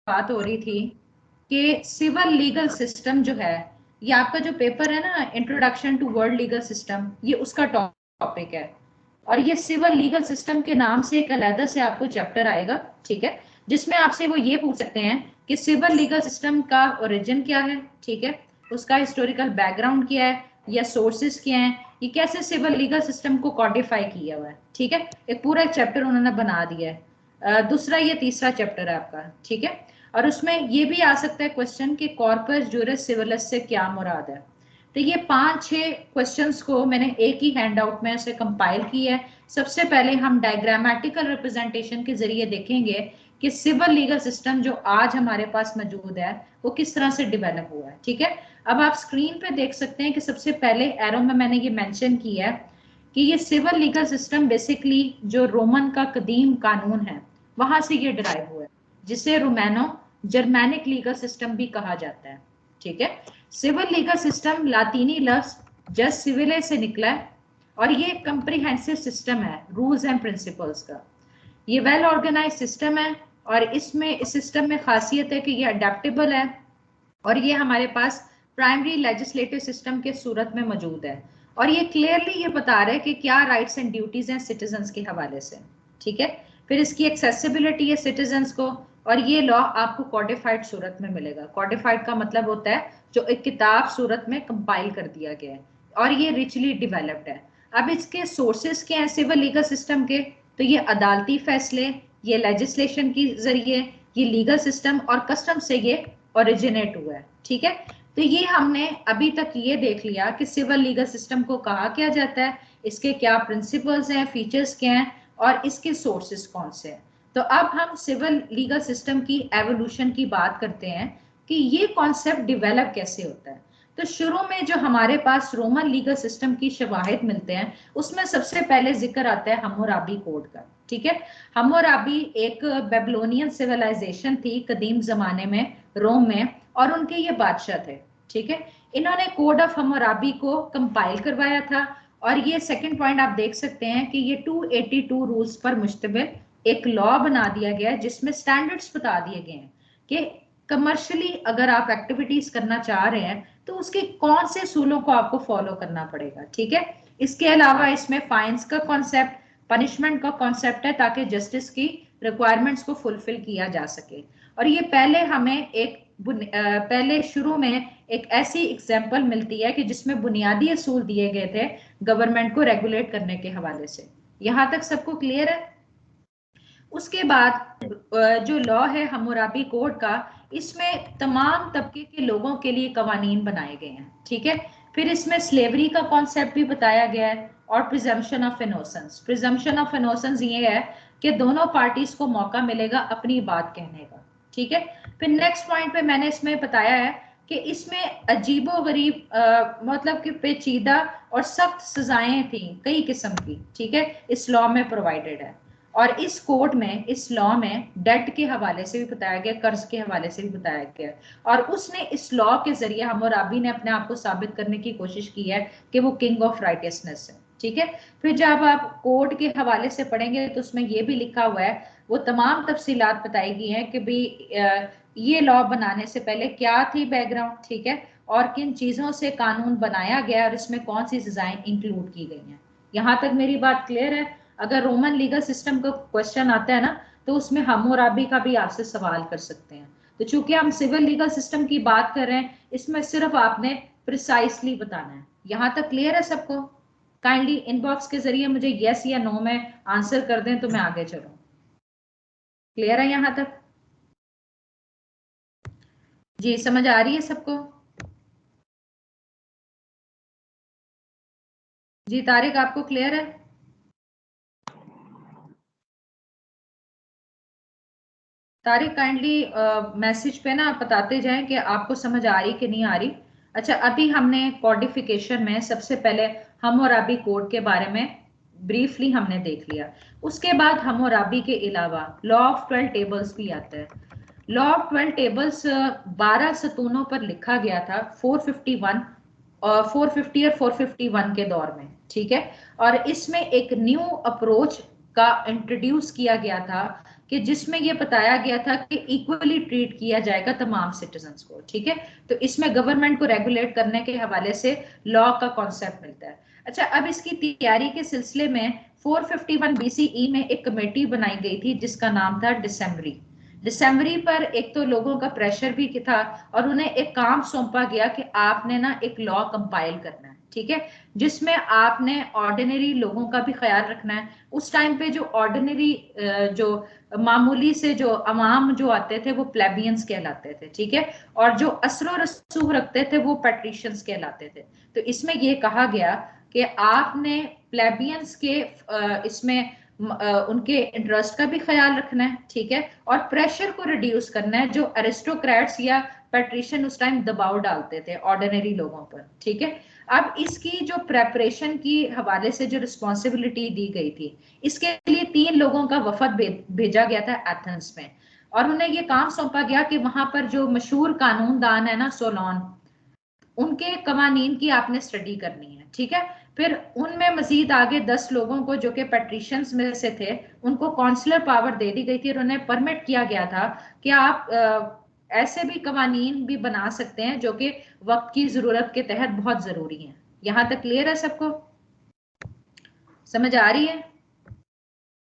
बात हो रही थी कि सिविल लीगल सिस्टम जो है, ये आपका जो पेपर है ना, introduction to world legal system, ये उसका टॉपिक है। और ये सिविल लीगल सिस्टम के नाम से एक अलग से आपको चैप्टर आएगा, ठीक है, जिसमें आपसे वो ये पूछ सकते हैं कि सिविल लीगल सिस्टम का ओरिजिन क्या है, ठीक है, उसका हिस्टोरिकल बैकग्राउंड क्या है या सोर्सेस क्या है, ये कैसे सिविल लीगल सिस्टम को कॉडिफाई किया हुआ है, ठीक है, एक पूरा एक चैप्टर उन्होंने बना दिया है। दूसरा ये तीसरा चैप्टर है आपका, ठीक है। और उसमें ये भी आ सकता है क्वेश्चन कि कॉर्पस जुरिस सिविलिस से क्या मुराद है। तो ये 5-6 क्वेश्चंस को मैंने एक ही हैंडआउट में से कंपाइल किया है। सबसे पहले हम डायग्रामेटिकल रिप्रेजेंटेशन के जरिए देखेंगे कि सिविल लीगल सिस्टम जो आज हमारे पास मौजूद है वो किस तरह से डेवलप हुआ है, ठीक है। अब आप स्क्रीन पे देख सकते हैं कि सबसे पहले एरो में मैंने ये मेंशन किया है कि ये सिविल लीगल सिस्टम बेसिकली जो रोमन का कदीम कानून है वहां से ये डिराइव हुआ है, जिसे रोमैनो जर्मैनिक लीगल सिस्टम भी कहा जाता है, ठीक है। सिविल लीगल सिस्टम लातीनी लफ्ज जस सिविले से निकला है और ये कंप्रीहेंसिव सिस्टम है रूल्स एंड प्रिंसिपल्स का। ये वेल ऑर्गेनाइज सिस्टम है और इसमें इस सिस्टम में खासियत है कि ये अडेप्टेबल है और ये हमारे पास प्राइमरी लेजिस्लेटिव सिस्टम के सूरत में मौजूद है। और ये क्लियरली ये बता रहा है कि क्या राइट्स एंड ड्यूटीज हैं सिटीजन्स के हवाले से, ठीक है। फिर इसकी एक्सेसिबिलिटी है सिटीजन्स को, और ये लॉ आपको कॉडिफाइड सूरत में मिलेगा। कॉडिफाइड का मतलब होता है जो एक किताब सूरत में कंपाइल कर दिया गया है, और ये रिचली डिवेलप्ड है। अब इसके सोर्सेस क्या हैं सिविल लीगल सिस्टम के, तो ये अदालती फैसले, ये लेजिस्लेशन के जरिए, ये लीगल सिस्टम और कस्टम से ये ओरिजिनेट हुआ है, ठीक है। तो ये हमने अभी तक ये देख लिया कि सिविल लीगल सिस्टम को कहा क्या जाता है, इसके क्या प्रिंसिपल्स हैं, फीचर्स क्या हैं और इसके सोर्सेस कौन से हैं। तो अब हम सिविल लीगल सिस्टम की एवोल्यूशन की बात करते हैं कि ये कॉन्सेप्ट डिवेलप कैसे होता है। तो शुरू में जो हमारे पास रोमन लीगल सिस्टम की शवाहिद मिलते हैं उसमें सबसे पहले जिक्र आता है हम्मुराबी कोड का, ठीक है। हम्मुराबी एक बेबलोनियन सिविलाइजेशन थी कदीम जमाने में रोम में, और उनके ये बादशाह थे, ठीक है। इन्होंने कोड ऑफ हम्मुराबी को कंपाइल करवाया था, और ये सेकंड पॉइंट आप देख सकते हैं कि ये 282 रूल्स पर मुश्तमिल एक लॉ बना दिया गया है जिसमें स्टैंडर्ड्स बता दिए गए हैं कि कमर्शियली अगर आप एक्टिविटीज करना चाह रहे हैं तो उसके कौन से सूलों को आपको फॉलो करना पड़ेगा, ठीक है। इसके अलावा इसमें फाइन्स का कॉन्सेप्ट, पनिशमेंट का कॉन्सेप्ट है ताकि जस्टिस की रिक्वायरमेंट्स को फुलफिल किया जा सके। और ये पहले हमें पहले शुरू में एक ऐसी एग्जाम्पल मिलती है कि जिसमें बुनियादी असूल दिए गए थे गवर्नमेंट को रेगुलेट करने के हवाले से। यहां तक सबको क्लियर है। उसके बाद जो लॉ है हम्मुराबी कोड का, इसमें तमाम तबके के लोगों के लिए कवानीन बनाए गए हैं, ठीक है। फिर इसमें स्लेवरी का कॉन्सेप्ट भी बताया गया है और presumption of innocence. Presumption of innocence ये है कि दोनों पार्टीज को मौका मिलेगा अपनी बात कहने का, ठीक है। फिर नेक्स्ट पॉइंट पे मैंने इसमें बताया है कि इसमें अजीबो गरीब मतलब कि पेचीदा और सख्त सजाएं थी कई किस्म की, ठीक है, इस लॉ में प्रोवाइडेड है। और इस कोड में, इस लॉ में डेट के हवाले से भी बताया गया, कर्ज के हवाले से भी बताया गया। और उसने इस लॉ के जरिए हम्मुराबी ने अपने आप को साबित करने की कोशिश की है कि वो किंग ऑफ राइटियसनेस है, ठीक है। फिर जब आप कोड के हवाले से पढ़ेंगे तो उसमें ये भी लिखा हुआ है, वो तमाम तफसीलात बताई गई हैं कि भाई ये लॉ बनाने से पहले क्या थी बैकग्राउंड, ठीक है, और किन चीजों से कानून बनाया गया और इसमें कौन सी सजाएं इंक्लूड की गई हैं। यहां तक मेरी बात क्लियर है। अगर रोमन लीगल सिस्टम का क्वेश्चन आता है ना तो उसमें हम्मुराबी का भी आपसे सवाल कर सकते हैं। तो चूंकि हम सिविल लीगल सिस्टम की बात कर रहे हैं, इसमें सिर्फ आपने प्रिसाइसली बताना है। यहां तक क्लियर है सबको? काइंडली इनबॉक्स के जरिए मुझे यस या नो में आंसर कर दें तो मैं आगे चलूं। क्लियर है यहां तक? जी, समझ आ रही है सबको? जी तारिक, आपको क्लियर है? तारिक काइंडली मैसेज पे ना बताते जाएं कि आपको समझ आ रही कि नहीं आ रही। अच्छा, अभी हमने कॉडिफिकेशन में सबसे पहले हम्मुराबी कोड के बारे में ब्रीफली हमने देख लिया। उसके बाद हम्मुराबी के अलावा लॉ ऑफ 12 टेबल्स भी आता है। लॉ ऑफ 12 टेबल्स 12 सतूनों पर लिखा गया था 451 और 450 और 451 के दौर में, ठीक है। और इसमें एक न्यू अप्रोच का इंट्रोड्यूस किया गया था कि जिसमें ये बताया गया था कि इक्वली ट्रीट किया जाएगा तमाम सिटीजन्स को, ठीक है। तो इसमें गवर्नमेंट को रेगुलेट करने के हवाले से लॉ का कॉन्सेप्ट मिलता है। अच्छा, अब इसकी तैयारी के सिलसिले में 451 BCE में एक कमेटी बनाई गई थी जिसका नाम था डिसेंबरी। दिसंबरी पर एक तो लोगों का प्रेशर भी था और उन्हें एक काम सौंपा गया कि आपने ना एक लॉ कंपाइल करना है, ठीक है, जिसमें आपने ऑर्डिनरी लोगों का भी ख्याल रखना है। उस टाइम पे जो ऑर्डिनरी जो मामूली से जो अवाम जो आते थे वो प्लेबियंस कहलाते थे, ठीक है, और जो असरो रसूख रखते थे वो पैट्रिशियंस कहलाते थे। तो इसमें ये कहा गया कि आपने प्लेबियंस के इसमें उनके इंटरेस्ट का भी ख्याल रखना है, ठीक है, और प्रेशर को रिड्यूस करना है जो एरिस्टोक्रेट्स या पैट्रिशियन उस टाइम दबाव डालते थे ऑर्डिनरी लोगों पर, ठीक है। अब इसकी जो प्रेपरेशन की हवाले से जो रिस्पॉन्सिबिलिटी दी गई थी, इसके लिए 3 लोगों का वफद भेजा गया था एथेंस में, और उन्हें ये काम सौंपा गया कि वहां पर जो मशहूर कानूनदान है ना सोलोन, उनके कवानीन की आपने स्टडी करनी है, ठीक है। फिर उनमें मजीद आगे 10 लोगों को जो कि पैट्रिशियंस में से थे उनको काउंसलर पावर दे दी गई थी और उन्हें परमिट किया गया था कि आप ऐसे भी कवानीन भी बना सकते हैं जो कि वक्त की जरूरत के तहत बहुत जरूरी हैं। यहां तक क्लियर है सबको, समझ आ रही है?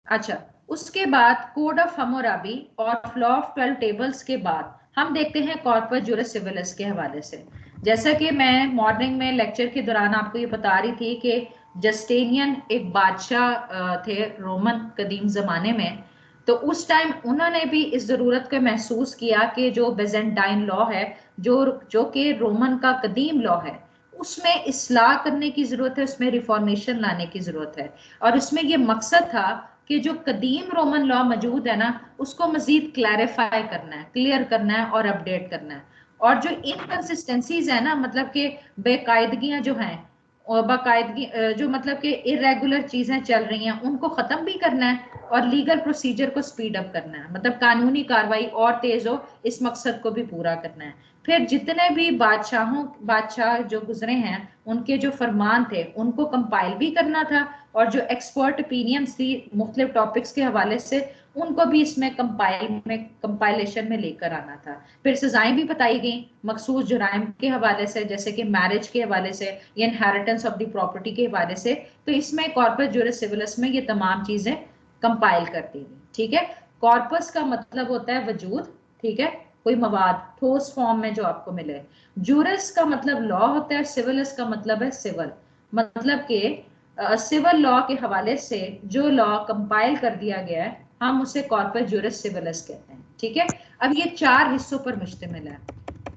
अच्छा, उसके बाद कोड ऑफ हम्मुराबी और लॉ ऑफ 12 टेबल्स के बाद हम देखते हैं कॉर्पस जुरिस सिविलिस के हवाले से। जैसा कि मैं मॉर्निंग में लेक्चर के दौरान आपको ये बता रही थी कि जस्टिनियन एक बादशाह थे रोमन कदीम जमाने में, तो उस टाइम उन्होंने भी इस जरूरत को महसूस किया कि जो बेजेंटाइन लॉ है, जो जो कि रोमन का कदीम लॉ है, उसमें इस्लाह करने की जरूरत है, उसमें रिफॉर्मेशन लाने की जरूरत है। और उसमें ये मकसद था कि जो कदीम रोमन लॉ मौजूद है ना उसको मजीद क्लैरिफाई करना है, क्लियर करना है और अपडेट करना है। और जो इनकंसिस्टेंसीज है ना, मतलब कि बेकायदगियां जो हैं और बाकायदगी जो मतलब कि इरेगुलर चीजें चल रही हैं उनको खत्म भी करना है और लीगल प्रोसीजर को स्पीड अप करना है, मतलब कानूनी कार्रवाई और तेज हो, इस मकसद को भी पूरा करना है। फिर जितने भी बादशाह जो गुजरे हैं उनके जो फरमान थे उनको कंपाइल भी करना था, और जो एक्सपर्ट ओपिनियंस थी मुख्तलिफ टॉपिक्स के हवाले से उनको भी इसमें कंपाइलेशन में लेकर आना था। फिर सजाएं भी बताई गई मखसूस जुराइम के हवाले से, जैसे कि मैरिज के हवाले से या इनहेरिटेंस ऑफ द प्रॉपर्टी के हवाले से। तो इसमें कॉर्पस जुरिस सिविलिस में ये तमाम चीजें कंपाइल कर दी गई, ठीक है। कॉर्पस का मतलब होता है वजूद, ठीक है, कोई मवाद ठोस फॉर्म में जो आपको मिले। जुरिस का मतलब लॉ होता है, सिविलिस का मतलब है सिविल, मतलब कि सिविल लॉ के हवाले से जो लॉ कंपाइल कर दिया गया है हम उसे कॉर्पस जुरिस सिविलिस कहते हैं, ठीक है। अब ये 4 हिस्सों पर मुश्तमिल है,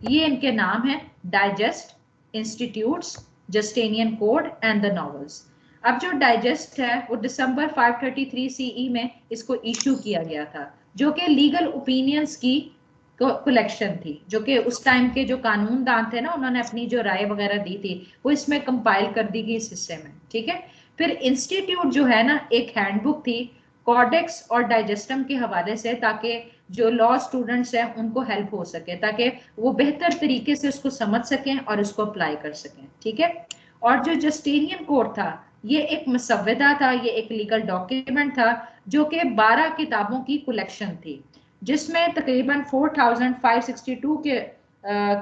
ये इनके नाम है digest, institutes, Justinian code and the novels. अब जो डाइजेस्ट है वो दिसंबर 533 CE में इसको इशू किया गया था, जो कि लीगल ओपिनियंस की कलेक्शन थी, जो कि उस टाइम के जो कानूनदान थे ना उन्होंने अपनी जो राय वगैरह दी थी वो इसमें कंपाइल कर दी गई इस हिस्से में, ठीक है। फिर इंस्टीट्यूट जो है ना एक हैंडबुक थी कॉडेक्स और डाइजेस्टम के हवाले से, ताकि जो लॉ स्टूडेंट्स हैं उनको हेल्प हो सके, ताकि वो बेहतर तरीके से उसको समझ सकें और उसको अप्लाई कर सकें, ठीक है। और जो जस्टिनियन कोड था ये एक मसवदा था, ये एक लीगल डॉक्यूमेंट था जो कि 12 किताबों की कलेक्शन थी, जिसमें तकरीबन 4562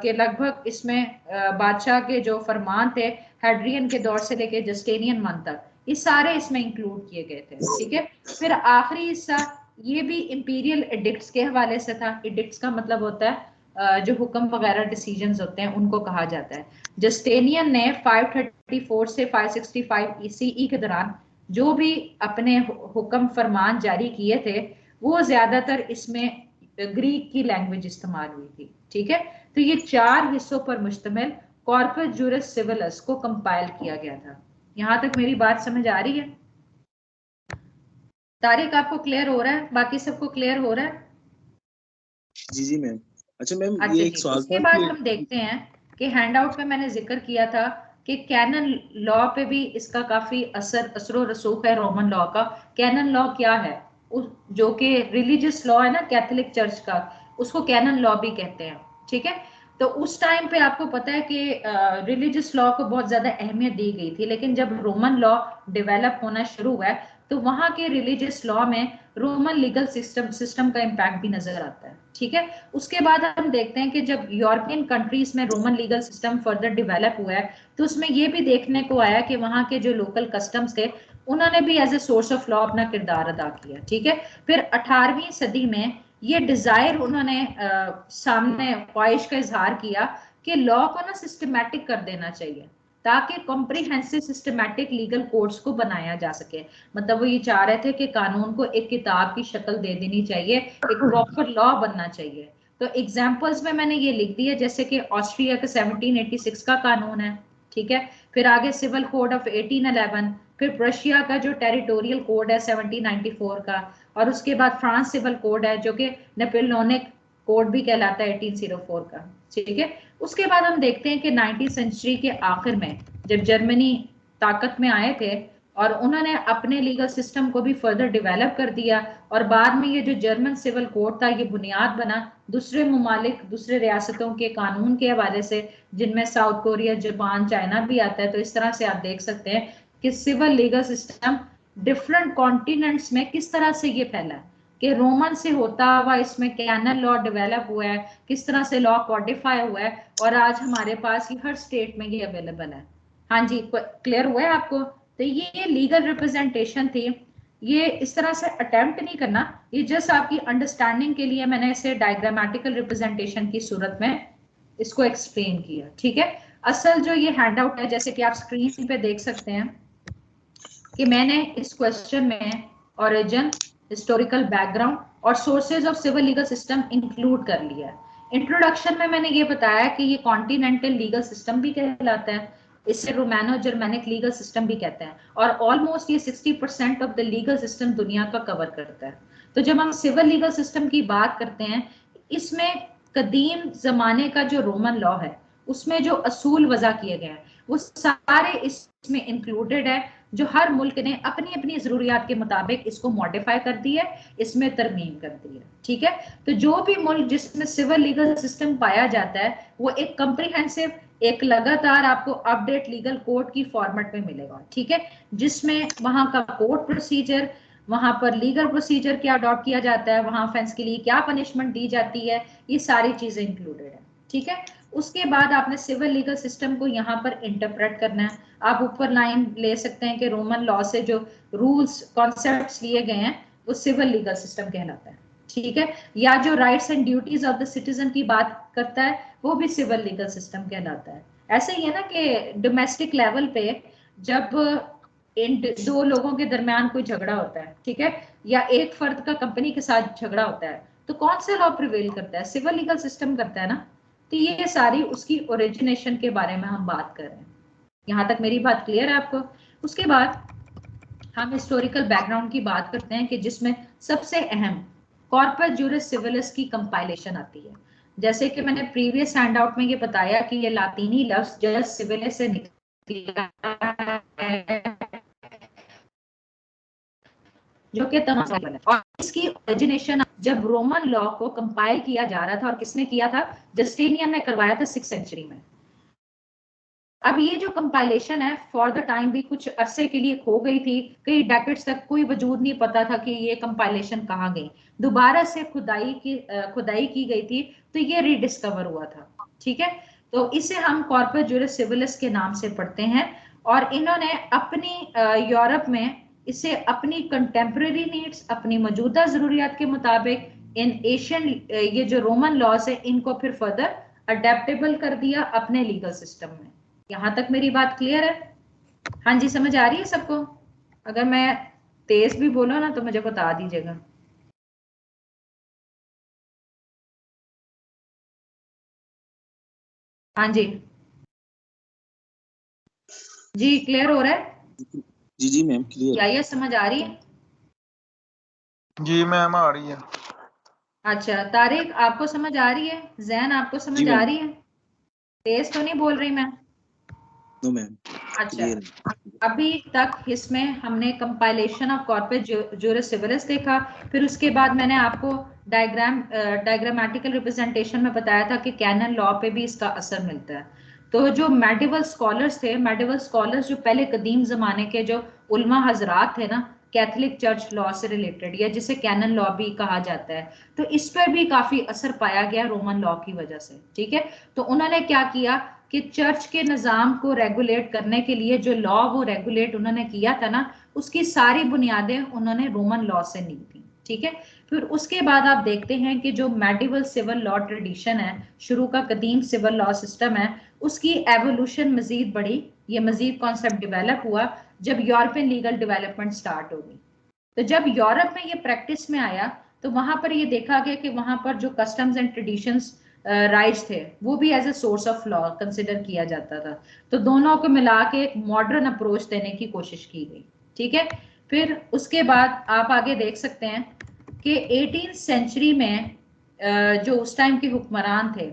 के लगभग इसमें बादशाह के जो फरमान थे हेड्रियन के दौर से लेके जस्टिनियन मन तक, ये सारे इसमें इंक्लूड किए गए थे, ठीक है। फिर आखिरी हिस्सा ये भी इंपीरियल एडिक्ट्स के हवाले से था। एडिक्ट्स का मतलब होता है जो हुक्म वगैरह डिसीजंस होते हैं उनको कहा जाता है। जस्टिनियन ने 534 से 565 CE के दौरान जो भी अपने हुक्म फरमान जारी किए थे वो ज्यादातर इसमें ग्रीक की लैंग्वेज इस्तेमाल हुई थी, ठीक है। तो ये 4 हिस्सों पर मुश्तमिल कॉर्पस जुरिस सिविलिस को कंपाइल किया गया था। यहां तक मेरी बात समझ आ रही है? तारिक आपको क्लियर हो रहा है? बाकी सबको क्लियर हो रहा है? जी जी मैम। अच्छा मैम, अच्छा ये जी, एक सवाल उसके था बाद कि हम देखते हैं कि हैंडआउट में मैंने जिक्र किया था कि कैनन लॉ पे भी इसका काफी असरो रसूख है रोमन लॉ का। कैनन लॉ क्या है? जो कि रिलीजियस लॉ है ना कैथोलिक चर्च का, उसको कैनन लॉ भी कहते हैं, ठीक है। तो उस टाइम पे आपको पता है कि रिलीजियस लॉ को बहुत ज्यादा अहमियत दी गई थी, लेकिन जब रोमन लॉ डेवलप होना शुरू हुआ है तो वहां के रिलीजियस लॉ में रोमन लीगल सिस्टम का इम्पैक्ट भी नजर आता है। ठीक है, उसके बाद हम देखते हैं कि जब यूरोपियन कंट्रीज में Roman legal system further develop हुआ है तो उसमें ये भी देखने को आया कि वहाँ के जो लोकल कस्टम्स थे उन्होंने भी as a source of law अपना किरदार अदा किया। ठीक है, फिर 18वीं सदी में ये डिजायर उन्होंने सामने ख्वाहिश का इजहार किया कि लॉ को ना सिस्टमैटिक कर देना चाहिए ताकि कॉम्प्रिहेंसिव सिस्टमैटिक लीगल कोड्स को बनाया जा सके। मतलब वो ये चाह रहे थे कि कानून को एक किताब की शक्ल दे देनी चाहिए, एक प्रॉपर लॉ बनना चाहिए। तो एग्जांपल्स में मैंने ये लिख दिया, जैसे कि ऑस्ट्रिया का 1786 का कानून है। ठीक है, फिर आगे सिविल कोड ऑफ 1811, फिर प्रशिया का जो टेरिटोरियल कोड है 1794 का, और उसके बाद फ्रांस सिविल कोड है जो कि नेपोलियनिक कोड भी कहलाता है 1804 का। ठीक है, उसके बाद हम देखते हैं कि 19वीं सेंचुरी के आखिर में जब जर्मनी ताकत में आए थे और उन्होंने अपने लीगल सिस्टम को भी फर्दर डेवलप कर दिया, और बाद में ये जो जर्मन सिविल कोड था ये बुनियाद बना दूसरे ममालिक, दूसरे रियासतों के कानून के हवाले से, जिनमें साउथ कोरिया, जापान, चाइना भी आता है। तो इस तरह से आप देख सकते हैं कि civil legal system different continents में किस तरह से ये फैला है, कि रोमन से होता हुआ इसमें कैनन लॉ डेवलप हुआ है, किस तरह से लॉ कॉडिफाई हुआ है, और आज हमारे पास ये हर स्टेट में ये अवेलेबल है। हाँ जी, क्लियर हुआ है आपको? तो ये लीगल रिप्रेजेंटेशन थी। ये इस तरह से अटेम्प्ट नहीं करना, ये जस्ट आपकी अंडरस्टैंडिंग के लिए मैंने इसे डायग्रामेटिकल रिप्रेजेंटेशन की सूरत में इसको एक्सप्लेन किया। ठीक है, असल जो ये हैंड आउट है, जैसे कि आप स्क्रीन पे देख सकते हैं कि मैंने इस क्वेश्चन में ओरिजिन, हिस्टोरिकल बैकग्राउंड और sources of civil legal system include कर लिया है। इंट्रोडक्शन में मैंने ये बताया कि ये कॉन्टिनेंटल लीगल सिस्टम भी कहलाता है, इसे रोमानो जर्मेनिक लीगल सिस्टम भी कहते हैं, और ऑलमोस्ट ये 60% ऑफ द लीगल सिस्टम दुनिया का कवर करता है। तो जब हम सिविल लीगल सिस्टम की बात करते हैं, इसमें कदीम जमाने का जो रोमन लॉ है उसमें जो असूल वजह किए गए हैं वो सारे इसमें इंक्लूडेड है, जो हर मुल्क ने अपनी अपनी जरूरियात के मुताबिक इसको मॉडिफाई कर दी है, इसमें तरमीम कर दी है। ठीक है, तो जो भी मुल्क जिसमें सिविल लीगल सिस्टम पाया जाता है वो एक कंप्रिहेंसिव, एक लगातार आपको अपडेट लीगल कोड की फॉर्मेट में मिलेगा। ठीक है, जिसमें वहां का कोर्ट प्रोसीजर, वहां पर लीगल प्रोसीजर क्या अडॉप्ट किया जाता है, वहां ऑफेंस के लिए क्या पनिशमेंट दी जाती है, ये सारी चीजें इंक्लूडेड है। ठीक है, उसके बाद आपने सिविल लीगल सिस्टम को यहाँ पर इंटरप्रेट करना है। आप ऊपर लाइन ले सकते हैं कि रोमन लॉ से जो रूल्स कॉन्सेप्ट्स लिए गए हैं वो सिविल लीगल सिस्टम कहलाता है। ठीक है, या जो rights and duties of the citizen की बात करता है वो भी सिविल लीगल सिस्टम कहलाता है। ऐसे ही है ना कि डोमेस्टिक लेवल पे जब इन दो लोगों के दरमियान कोई झगड़ा होता है, ठीक है, या एक फर्द का कंपनी के साथ झगड़ा होता है, तो कौन से लॉ प्रिवेल करता है? सिविल लीगल सिस्टम करता है ना। तो ये सारी उसकी ओरिजिनेशन के बारे में हम बात कर रहे हैं। यहाँ तक मेरी बात क्लियर है आपको? उसके बाद हम हिस्टोरिकल बैकग्राउंड की बात करते हैं कि जिसमें सबसे अहम कॉर्पस जुरिस सिविलिस की कंपाइलेशन आती है। जैसे कि मैंने प्रीवियस हैंडआउट में ये बताया कि ये लातीनी लफ्ज जस सिविलिस से निकला है, जो कि तमाम है, और इसकी ओरिजिनेशन जब रोमन लॉ को कंपाइल किया जा रहा था, और किसने किया था? जस्टिनियन ने करवाया था 6th सेंचुरी में। अब ये जो कंपाइलेशन है फॉर द टाइम भी कुछ अरसे के लिए खो गई थी, कई डेकेड्स तक कोई वजूद नहीं पता था कि ये कंपाइलेशन कहाँ गई। दोबारा से खुदाई की गई थी तो ये रीडिस्कवर हुआ था। ठीक है, तो इसे हम कॉर्पस जुरिस सिविलिस के नाम से पढ़ते हैं, और इन्होंने अपनी यूरोप में इसे अपनी कंटेम्प्रेरी नीड्स, अपनी मौजूदा जरूरियात के मुताबिक इन एशियन ये जो रोमन लॉज है इनको फिर फर्दर अडेप्टेबल कर दिया अपने लीगल सिस्टम में। यहाँ तक मेरी बात क्लियर है? हाँ जी, समझ आ रही है सबको? अगर मैं तेज भी बोलो ना तो मुझे बता दीजिएगा। हाँ जी जी, क्लियर हो रहा है? जी मैम, क्लियर। क्या ये समझ आ रही है? जी मैम, आ रही है। अच्छा, तारिक आपको समझ आ रही है? जैन आपको समझ जी आ मैम। रही है? तेज तो नहीं बोल रही मैं? नो मैम, अच्छा, क्लियर। अभी तक इसमें हमने कंपाइलेशन ऑफ कॉर्पस जुरिस सिविलिस देखा, फिर उसके बाद मैंने आपको डायग्रामेटिकल रिप्रेजेंटेशन में बताया था कि कैनन लॉ पे भी इसका असर मिलता है। तो जो मेडिवल स्कॉलर्स थे, मेडिवल स्कॉलर्स जो पहले कदीम जमाने के जो उलमा हजरात थे ना, कैथोलिक चर्च लॉ से रिलेटेड, या जिसे कैनन लॉ भी कहा जाता है, तो इस पर भी काफी असर पाया गया रोमन लॉ की वजह से। ठीक है, तो उन्होंने क्या किया कि चर्च के निज़ाम को रेगुलेट करने के लिए जो लॉ वो रेगुलेट उन्होंने किया था ना, उसकी सारी बुनियादें उन्होंने रोमन लॉ से ली थी। ठीक है, फिर उसके बाद आप देखते हैं कि जो मेडिवल सिविल लॉ ट्रेडिशन है, शुरू का कदीम सिविल लॉ सिस्टम है, उसकी एवोल्यूशन मजीद बढ़ी, ये मजीद कॉन्सेप्ट डेवलप हुआ जब यूरोपियन लीगल डेवलपमेंट स्टार्ट हो गई। तो जब यूरोप में ये प्रैक्टिस में आया तो वहां पर ये देखा गया कि वहां पर जो कस्टम्स एंड ट्रेडिशंस राइट्स थे वो भी as a source of law consider किया जाता था। तो दोनों को मिला के एक मॉडर्न अप्रोच देने की कोशिश की गई। ठीक है, फिर उसके बाद आप आगे देख सकते हैं कि 18th सेंचुरी में जो उस टाइम के हुक्मरान थे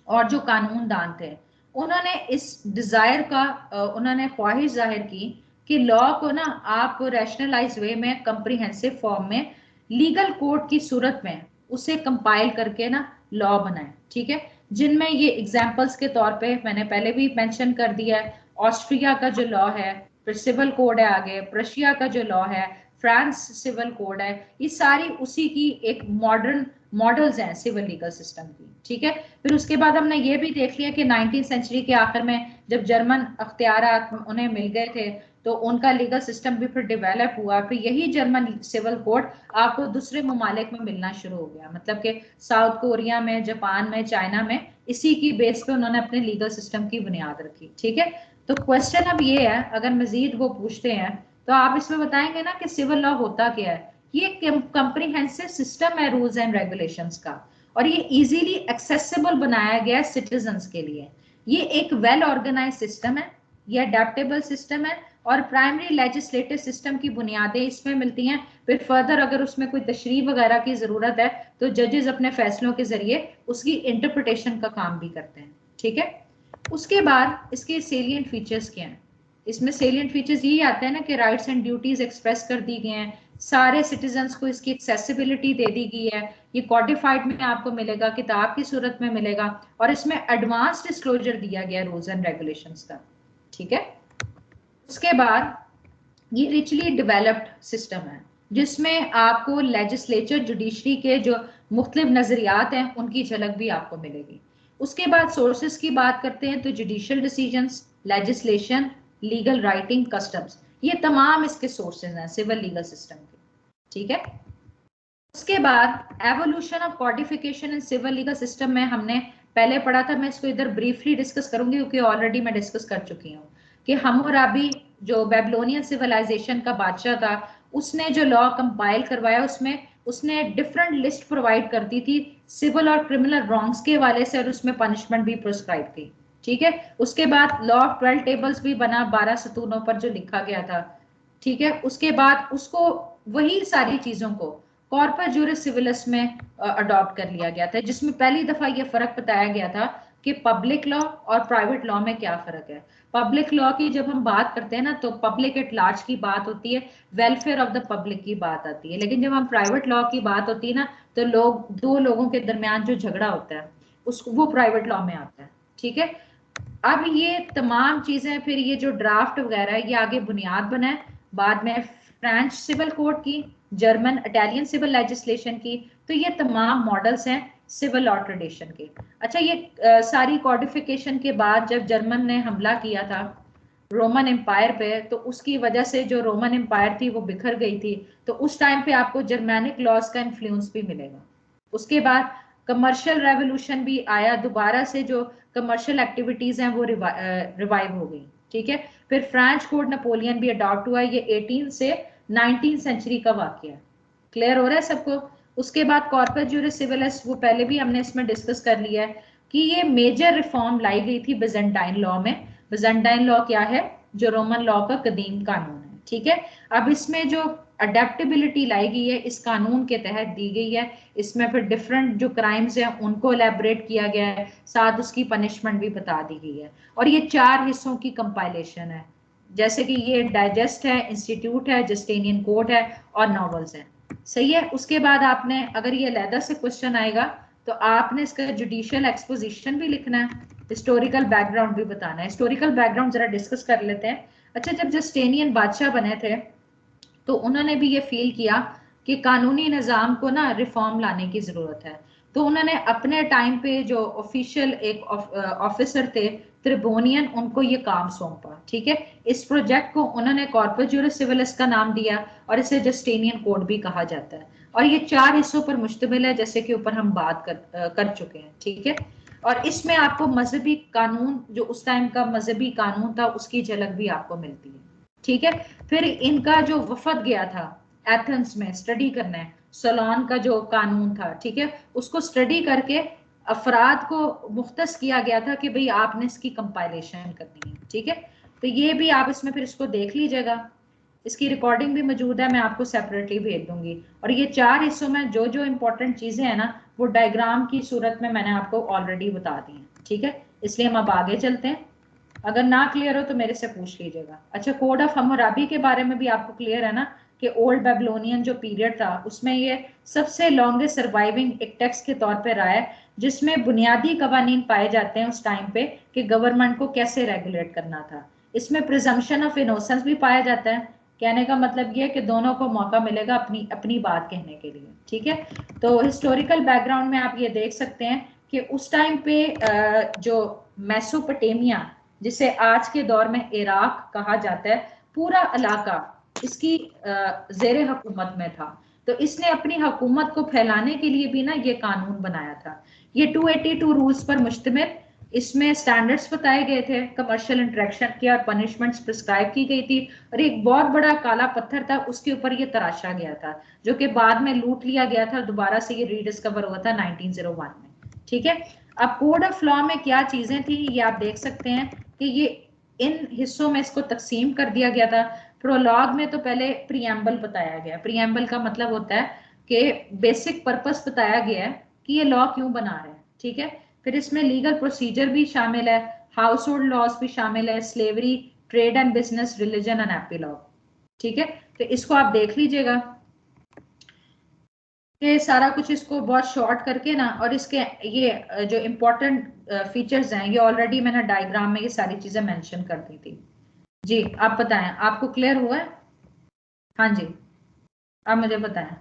और जो कानूनदान थे, उन्होंने इस डिजायर का उन्होंने ख्वाहिश जाहिर की कि लॉ को ना आप रैशनलाइज वे में कंप्रीहेंसिव फॉर्म में लीगल कोड की सूरत में उसे कंपाइल करके ना लॉ बनाए। ठीक है, जिनमें ये एग्जांपल्स के तौर पे मैंने पहले भी मेंशन कर दिया है, ऑस्ट्रिया का जो लॉ है, फिर सिविल कोड है, आगे प्रशिया का जो लॉ है, फ्रांस सिविल कोड है, ये सारी उसी की एक मॉडर्न मॉडल्स हैं सिविल लीगल सिस्टम की। ठीक है, फिर उसके बाद हमने ये भी देख लिया कि 19th सेंचुरी के आखिर में जब जर्मन अख्तियारात उन्हें मिल गए थे तो उनका लीगल सिस्टम भी फिर डेवलप हुआ। फिर यही जर्मन सिविल कोड आपको दूसरे ममालिक में मिलना शुरू हो गया, मतलब कि साउथ कोरिया में, जापान में, चाइना में, इसी की बेस पे उन्होंने अपने लीगल सिस्टम की बुनियाद रखी। ठीक है, तो क्वेश्चन अब ये है, अगर मजीद वो पूछते हैं तो आप इसमें बताएंगे ना कि सिविल लॉ होता क्या है। ये कंप्रीहेंसिव सिस्टम है रूल्स एंड रेगुलेशंस का, और ये इजीली एक्सेसिबल बनाया गया है सिटीजन्स के लिए। ये एक वेल ऑर्गेनाइज सिस्टम है, ये अडेप्टेबल सिस्टम है, और प्राइमरी लेजिस्लेटिव सिस्टम की बुनियादें इसमें मिलती हैं। फिर फर्दर अगर उसमें कोई तशरीह वगैरह की जरूरत है तो जजेस अपने फैसलों के जरिए उसकी इंटरप्रिटेशन का काम भी करते हैं। ठीक है, उसके बाद इसके सेलिएंट फीचर्स क्या हैं। इसमें सेलिएंट फीचर्स यही आते हैं ना कि राइट्स एंड ड्यूटीज एक्सप्रेस कर दी गए हैं, सारे सिटीजन्स को इसकी एक्सेसिबिलिटी दे दी गई है, ये कॉडिफाइड में आपको मिलेगा, किताब की सूरत में मिलेगा, और इसमें एडवांस डिस्क्लोजर दिया गया रूल्स एंड रेगुलेशंस का। ठीक है, उसके बाद ये रिचली डेवलप्ड सिस्टम है जिसमें आपको लेजिस्लेचर जुडिशरी के जो मुख्तलिफ नजरियात हैं उनकी झलक भी आपको मिलेगी। उसके बाद सोर्सेस की बात करते हैं तो judicial decisions, legislation, legal writing, customs, ये तमाम इसके सोर्सेज हैं सिविल लीगल सिस्टम के। ठीक है, उसके बाद evolution of codification in civil legal system में हमने पहले पढ़ा था, मैं इसको इधर ब्रीफली डिस्कस करूंगी क्योंकि ऑलरेडी मैं डिस्कस कर चुकी हूँ कि हम्मुराबी जो बेबीलोनियन सिविलाइजेशन का बादशाह था, उसने जो लॉ कंपाइल करवाया उसमें उसने डिफरेंट लिस्ट प्रोवाइड करती थी सिविल और क्रिमिनल रॉन्ग्स के हवाले से, और उसमें पनिशमेंट भी प्रिस्क्राइब थी। ठीक है, उसके बाद लॉ ऑफ 12 टेबल्स भी बना 12 सतूनों पर जो लिखा गया था। ठीक है, उसके बाद उसको वही सारी चीजों को कॉर्पस जुरिस सिविलिस में अडॉप्ट कर लिया गया था, जिसमें पहली दफा यह फर्क बताया गया था कि पब्लिक लॉ और प्राइवेट लॉ में क्या फर्क है। पब्लिक लॉ की जब हम बात करते हैं ना तो पब्लिक एट लार्ज की बात होती है, वेलफेयर ऑफ द पब्लिक की बात आती है, लेकिन जब हम प्राइवेट लॉ की बात होती है ना तो दो लोगों के दरमियान जो झगड़ा होता है उसको वो प्राइवेट लॉ में आता है। ठीक है, अब ये तमाम चीजें, फिर ये जो ड्राफ्ट वगैरह है ये आगे बुनियाद बना है बाद में फ्रेंच सिविल कोड की, जर्मन इटालियन सिविल लेजिस्लेशन की। तो ये तमाम मॉडल्स हैं सिविल लॉ ट्रेडिशन के। अच्छा, ये सारी कॉडिफिकेशन के बाद जब जर्मन ने हमला किया था रोमन एम्पायर पे, तो उसकी वजह से जो रोमन एम्पायर थी वो बिखर गई थी, तो उस टाइम पे आपको जर्मैनिक लॉज का इन्फ्लुएंस भी मिलेगा। उसके बाद कमर्शियल रेवोल्यूशन भी आया, दोबारा से जो कमर्शियल एक्टिविटीज हैं वो रिवाइव हो गई। ठीक है, फिर फ्रेंच कोड नेपोलियन भी अडॉप्ट हुआ, ये 18 से 19th सेंचुरी का वाकया है। क्लियर हो रहा है सबको। उसके बाद कॉर्पस जुरिस सिविलिस, वो पहले भी हमने इसमें डिस्कस कर लिया है कि ये मेजर रिफॉर्म लाई गई थी बिजेंटाइन लॉ में। बिजेंटाइन लॉ क्या है? जो रोमन लॉ का कदीम कानून है। ठीक है, अब इसमें जो अडेप्टेबिलिटी लाई गई है इस कानून के तहत दी गई है, इसमें फिर डिफरेंट जो क्राइम्स हैं उनको एलैबोरेट किया गया है, साथ उसकी पनिशमेंट भी बता दी गई है, और ये 4 हिस्सों की कंपाइलेशन है, जैसे कि ये डाइजेस्ट है, इंस्टीट्यूट है, जस्टिनियन कोड है और नॉवेल्स हैं। सही है। उसके बाद आपने, अगर ये अलहदा से क्वेश्चन आएगा तो आपने इसका जुडिशियल एक्सपोजिशन भी लिखना है, हिस्टोरिकल बैकग्राउंड भी बताना है। हिस्टोरिकल बैकग्राउंड जरा डिस्कस कर लेते हैं। अच्छा, जब जस्टिनियन बादशाह बने थे तो उन्होंने भी ये फील किया कि कानूनी निज़ाम को ना रिफॉर्म लाने की ज़रूरत है। तो उन्होंने अपने टाइम पे जो ऑफिशियल एक ऑफिसर थे त्रिबोनियन, उनको ये काम सौंपा। ठीक है, इस प्रोजेक्ट को उन्होंने कॉर्पस जुरिस सिविलिस का नाम दिया और इसे जस्टिनियन कोड भी कहा जाता है। और ये 4 हिस्सों पर मुश्तमिल है, जैसे कि ऊपर हम बात कर चुके हैं। ठीक है, और इसमें आपको मजहबी कानून, जो उस टाइम का मजहबी कानून था, उसकी झलक भी आपको मिलती है। ठीक है, फिर इनका जो वफद गया था एथेंस में स्टडी करना है, सोलोन का जो कानून था, ठीक है, उसको स्टडी करके अफराद को मुख्तस किया गया था कि भाई आपने इसकी कंपाइलेशन करनी है। ठीक है, तो ये भी आप इसमें फिर इसको देख लीजिएगा, इसकी रिकॉर्डिंग भी मौजूद है, मैं आपको सेपरेटली भेज दूंगी। और ये 4 हिस्सों में जो जो इंपॉर्टेंट चीजें हैं ना, वो डायग्राम की सूरत में मैंने आपको ऑलरेडी बता दी हैं। ठीक है, इसलिए हम अब आगे चलते हैं। अगर ना क्लियर हो तो मेरे से पूछ लीजिएगा। अच्छा, कोड ऑफ हम्मुराबी के बारे में भी आपको क्लियर है ना, कि ओल्ड बेबलोनियन जो पीरियड था उसमें ये सबसे लॉन्गेस्ट सर्वाइविंग एक टेक्स्ट के तौर पे रहा है, जिसमें बुनियादी कवानीन पाए जाते हैं उस टाइम पे कि गवर्नमेंट को कैसे रेगुलेट करना था। इसमें प्रिजम्पशन ऑफ इनोसेंस भी पाया जाता है। कहने का मतलब ये है कि दोनों को मौका मिलेगा अपनी अपनी बात कहने के लिए। ठीक है, तो हिस्टोरिकल बैकग्राउंड में आप ये देख सकते हैं कि उस टाइम पे जो मेसोपोटामिया, जिसे आज के दौर में इराक कहा जाता है, पूरा इलाका इसकी जेर हुकूमत में था। तो इसने अपनी हुकूमत को फैलाने के लिए भी ना ये कानून बनाया था। ये 282 रूल्स पर मुश्तमिल, इसमें स्टैंडर्ड्स बताए गए थे कमर्शियल इंटरेक्शन के, और पनिशमेंट्स प्रिस्क्राइब की गई थी, और एक बहुत बड़ा काला पत्थर था उसके ऊपर ये तराशा गया था, जो कि बाद में लूट लिया गया था, दोबारा से ये रीडिस्कवर हुआ था 1901 में। ठीक है, अब कोड ऑफ लॉ में क्या चीजें थी ये आप देख सकते हैं कि ये इन हिस्सों में इसको तकसीम कर दिया गया था। प्रोलॉग में तो पहले प्रीएम्बल बताया गया। प्रीएम्बल का मतलब होता है कि बेसिक पर्पस बताया गया है कि ये लॉ क्यों बना रहे हैं। ठीक है, फिर इसमें लीगल प्रोसीजर भी शामिल है, हाउस होल्ड लॉज भी शामिल है, slavery, trade and business, religion and epilogue. ठीक है, तो इसको आप देख लीजिएगा कि सारा कुछ इसको बहुत शॉर्ट करके ना, और इसके ये जो इम्पोर्टेंट फीचर्स हैं ये ऑलरेडी मैंने डायग्राम में ये सारी चीजें मेंशन कर दी थी। जी, आप बताएं, आपको क्लियर हुआ है? हाँ जी, आप मुझे बताएं।